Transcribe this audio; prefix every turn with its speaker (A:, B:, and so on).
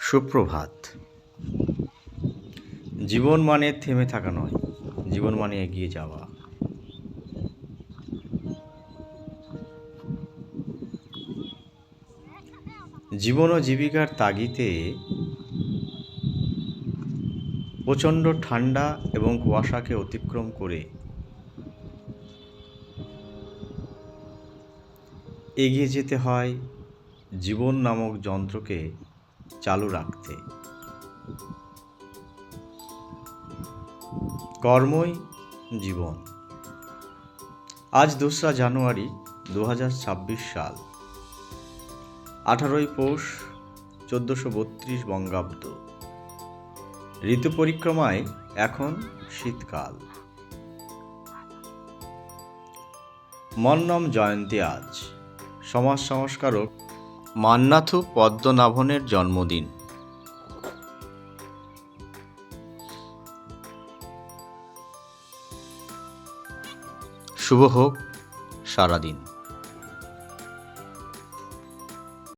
A: সুপ্রভাত। জীবন মানে থেমে থাকা নয়, জীবন মানে এগিয়ে যাওয়া। জীবন ও জীবিকার তাগিদে প্রচণ্ড ঠান্ডা এবং কুয়াশাকে অতিক্রম করে এগিয়ে যেতে হয় জীবন নামক যন্ত্রকে চালু রাখতে। কর্মই জীবন। আজ 2রা জানুয়ারি 2026 সাল, 18ই পৌষ 1432 বঙ্গাব্দ। ঋতু পরিক্রমায় এখন শীতকাল। মন্নম জয়ন্তী আজ। সমাজ সংস্কারক মান্নাথু পদ্মনাভনের জন্মদিন। শুভ হোক সারাদিন।